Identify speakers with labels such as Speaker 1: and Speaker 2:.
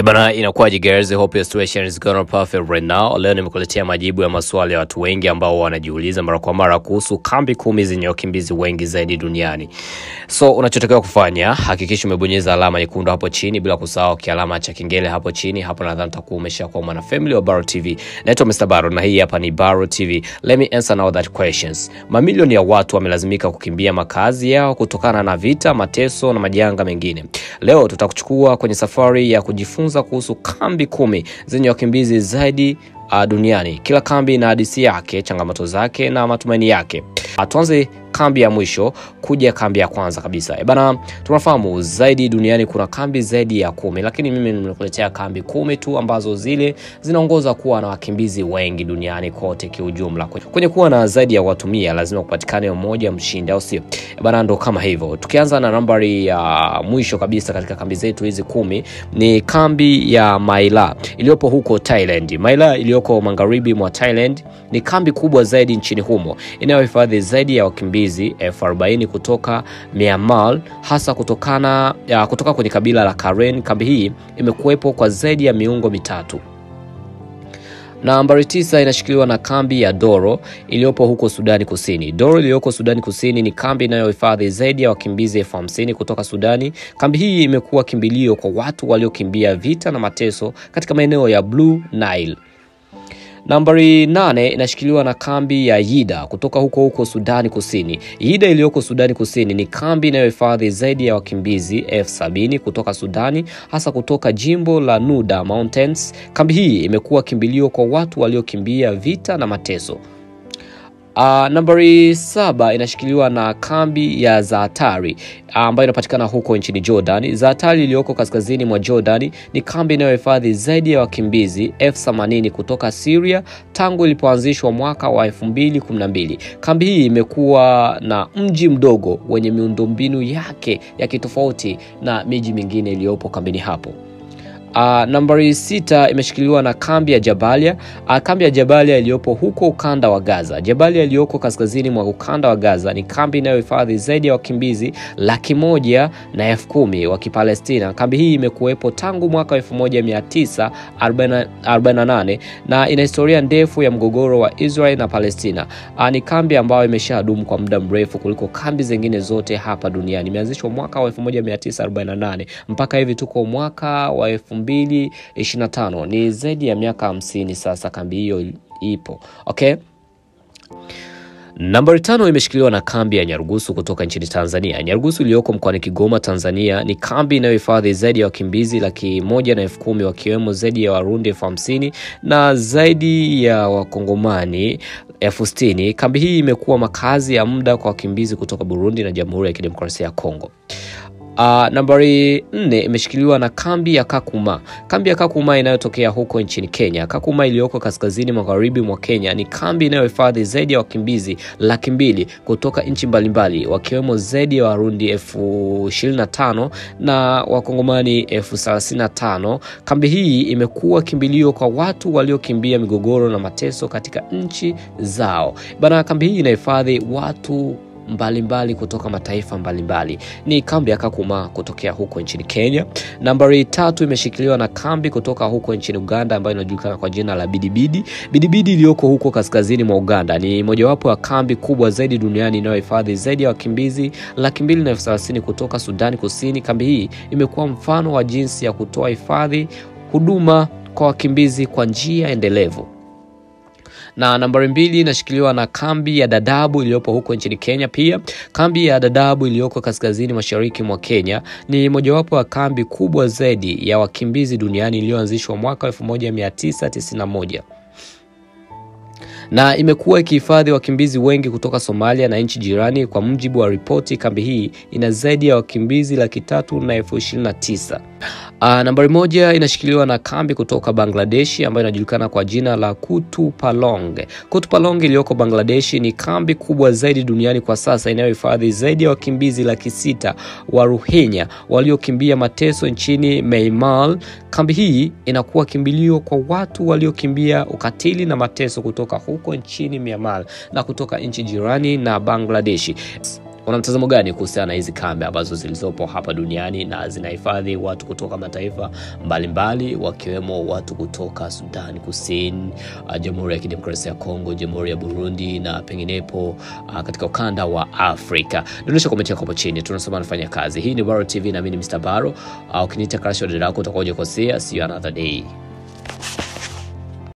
Speaker 1: Bana, inakuwaje guys? Hope your situation is going perfect right now. Leo nimekuletea majibu ya maswali ya watu wengi ambao wanajiuliza mara kwa mara kuhusu kambi 10 zenye wakimbizi wengi zaidi duniani. So unachotakiwa kufanya, hakikisha umebonyeza alama nyekundu hapo chini bila kusahau kialama cha kengele hapo chini. Hapo nadhani utakuwa umeshakuwa mwana family wa Baro TV. Naitwa Mr. Baro na hii hapa ni Baro TV. Let me answer now that questions. Mamilioni ya watu wamelazimika kukimbia makazi yao kutokana na vita, mateso na majanga mengine. Leo tutakuchukua kwenye safari ya kujifunza kuhusu kambi 10 zenye wakimbizi zaidi duniani. Kila kambi ina hadithi yake, changamoto zake na matumaini yake. Tuanze kambi ya mwisho kuja kambi ya kwanza kabisa. Bana, tunafahamu zaidi duniani kuna kambi zaidi ya 10, lakini mimi nimekuletea kambi 10 tu ambazo zile zinaongoza kuwa na wakimbizi wengi duniani kote kiujumla. Kwenye kuwa na zaidi ya watu 100 lazima kupatikane mmoja mshindi, au sio? Bana, ndo kama hivyo. Tukianza na nambari ya mwisho kabisa katika kambi zetu hizi 10 ni kambi ya My La iliyopo huko Thailand. My La iliyoko magharibi mwa Thailand ni kambi kubwa zaidi nchini humo, inayohifadhi zaidi ya wakimbizi 40,000 kutoka Myanmar, hasa kutoka kwenye kabila la Karen. Kambi hii imekuwepo kwa zaidi ya miongo mitatu. Nambari 9 inashikiliwa na kambi ya Doro iliyopo huko Sudani Kusini. Doro iliyoko Sudani Kusini ni kambi inayohifadhi zaidi ya wakimbizi 50,000 kutoka Sudani. Kambi hii imekuwa kimbilio kwa watu waliokimbia vita na mateso katika maeneo ya Blue Nile. Nambari 8 inashikiliwa na kambi ya Yida kutoka huko Sudani Kusini. Yida iliyoko Sudani Kusini ni kambi inayohifadhi zaidi ya wakimbizi 70,000 kutoka Sudani, hasa kutoka jimbo la Nuda Mountains. Kambi hii imekuwa kimbilio kwa watu waliokimbia vita na mateso. Nambari 7 inashikiliwa na kambi ya Zaatari ambayo inapatikana huko nchini Jordan. Zaatari iliyoko kaskazini mwa Jordan ni kambi inayohifadhi zaidi ya wakimbizi 80,000 kutoka Syria tangu ilipoanzishwa mwaka wa 2012. Kambi hii imekuwa na mji mdogo wenye miundombinu yake ya kitofauti na miji mingine iliyopo kambini hapo. Nambari 6 imeshikiliwa na kambi ya Jabalia. Kambi ya Jabalia iliyopo huko ukanda wa Gaza. Jabalia iliyoko kaskazini mwa ukanda wa Gaza ni kambi inayohifadhi zaidi ya wakimbizi 110,000 wa Kipalestina. Kambi hii imekuwepo tangu mwaka 1948 na ina historia ndefu ya mgogoro wa Israel na Palestina. Ni kambi ambayo imeshadumu kwa muda mrefu kuliko kambi zingine zote hapa duniani. Imeanzishwa mwaka wa 1948 mpaka hivi tuko mwaka wa 2025. Ni zaidi ya miaka 50 sasa kambi hiyo ipo. Okay? Nambari 5 imeshikiliwa na kambi ya Nyarugusu kutoka nchini Tanzania. Nyarugusu iliyoko mkoani Kigoma, Tanzania ni kambi inayohifadhi zaidi ya wakimbizi 110,000 wakiwemo zaidi ya Warundi 50,000 na zaidi ya Wakongomani 60,000. Kambi hii imekuwa makazi ya muda kwa wakimbizi kutoka Burundi na Jamhuri ya Kidemokrasia ya Kongo. Nambari 4 imeshikiliwa na kambi ya Kakuma. Kambi ya Kakuma inayotokea huko nchini Kenya. Kakuma iliyoko kaskazini magharibi mwa Kenya ni kambi inayohifadhi zaidi ya wakimbizi 200,000 kutoka nchi mbalimbali, wakiwemo zaidi ya Warundi 25,000 na Wakongomani 35,000. Kambi hii imekuwa kimbilio kwa watu waliokimbia migogoro na mateso katika nchi zao. Bana, kambi hii inahifadhi watu mbalimbali kutoka mataifa mbalimbali. Ni kambi ya Kakuma kutokea huko nchini Kenya. Nambari 3 imeshikiliwa na kambi kutoka huko nchini Uganda ambayo inajulikana kwa jina la Bidibidi. Bidibidi iliyoko huko kaskazini mwa Uganda ni mojawapo ya kambi kubwa zaidi duniani inayohifadhi zaidi ya wakimbizi 230,000 kutoka Sudani Kusini. Kambi hii imekuwa mfano wa jinsi ya kutoa hifadhi, huduma kwa wakimbizi kwa njia endelevu. Na nambari 2 inashikiliwa na kambi ya Dadaab iliyopo huko nchini Kenya pia. Kambi ya Dadaab iliyoko kaskazini mashariki mwa Kenya ni mojawapo ya kambi kubwa zaidi ya wakimbizi duniani iliyoanzishwa mwaka 1991. Na imekuwa ikihifadhi wakimbizi wengi kutoka Somalia na nchi jirani. Kwa mujibu wa ripoti, kambi hii ina zaidi ya wakimbizi 329,000. Nambari 1 inashikiliwa na kambi kutoka Bangladesh ambayo inajulikana kwa jina la Kutupalong. Kutupalong iliyoko Bangladesh ni kambi kubwa zaidi duniani kwa sasa inayohifadhi zaidi ya wakimbizi 600,000 wa Rohingya waliokimbia mateso nchini Myanmar. Kambi hii inakuwa kimbilio kwa watu waliokimbia ukatili na mateso kutoka huko nchini Myanmar na kutoka nchi jirani na Bangladesh. Una mtazamo gani kuhusiana na hizi kambi ambazo zilizopo hapa duniani na zinahifadhi watu kutoka mataifa mbalimbali wakiwemo watu kutoka Sudan Kusini, Jamhuri ya Kidemokrasia ya Kongo, Jamhuri ya Burundi na penginepo katika ukanda wa Afrika? Dondosha comment yako hapo chini, tunasoma nafanya kazi. Hii ni Baro TV na mimi ni Mr. Baro. Ukiniita crush wa dadako utakuwa hukosea. See you another day.